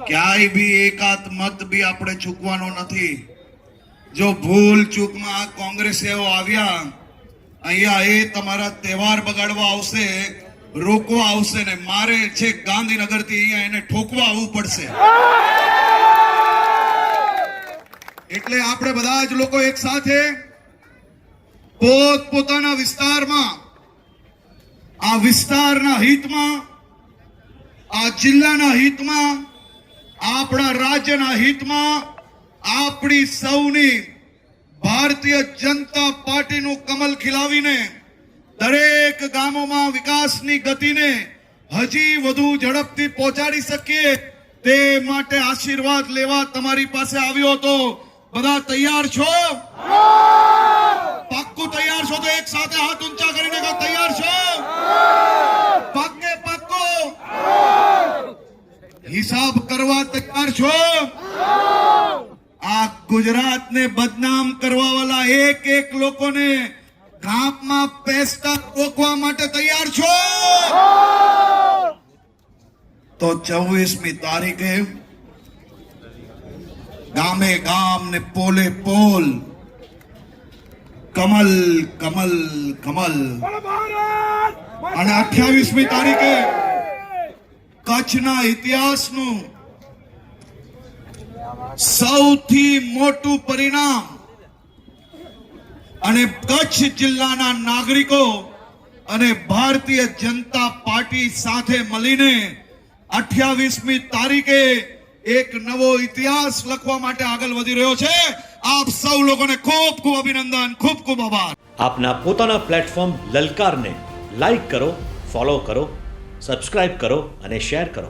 ક્યાંય બી એકાત મત બી આપણે ચૂકવાનો નથી. જો ભૂલ ચૂકમાં કોંગ્રેસીઓ આવ્યા અહીંયા એ તમારા તહેવાર બગાડવા આવશે, રોકવા આવશે ને મારે છે ગાંધીનગર થી અહીંયા એને ઠોકવા આવવું પડશે. એટલે આપણે બધા જ લોકો એક સાથે પોતાના વિસ્તારમાં, આ વિસ્તારના હિતમાં, આ જિલ્લાના હિતમાં, આપણા રાજ્યના હિતમાં, આપણી સૌની ભારતીય જનતા પાર્ટીનું કમલ ખીલાવીને દરેક ગામોમાં વિકાસની ગતિને હજી વધુ ઝડપથી પહોંચાડી શકીએ તે માટે આશીર્વાદ લેવા તમારી પાસે આવ્યો હતો. બધા તૈયાર છો? પાક્કું તૈયાર છો તો એક સાથે હાથ ઊંચા કરીને કહો તૈયાર છો? પાક્કે પાક્કો હિસાબ કરવા તૈયાર છો? આ ગુજરાતને બદનામ કરવા વાળા એક લોકોને ગામમાં પેસતા રોકવા માટે તૈયાર છો? તો 24મી તારીખે ગામે ગામ ને પોલે પોલ કમલ કમલ કમલ. અને 28મી તારીખે કચ્છના ઇતિહાસનું સૌથી મોટું પરિણામ અને કચ્છ જિલ્લાના નાગરિકો અને ભારતીય જનતા પાર્ટી સાથે મળીને 28મી તારીખે એક નવો ઇતિહાસ લખવા માટે આગળ વધી રહ્યો છે. આપ સૌ લોકોને ખૂબ ખૂબ અભિનંદન, ખૂબ ખૂબ આભાર. આપના પોતાના પ્લેટફોર્મ લલકારને લાઈક કરો, ફોલો કરો, સબસ્ક્રાઇબ કરો અને શેર કરો.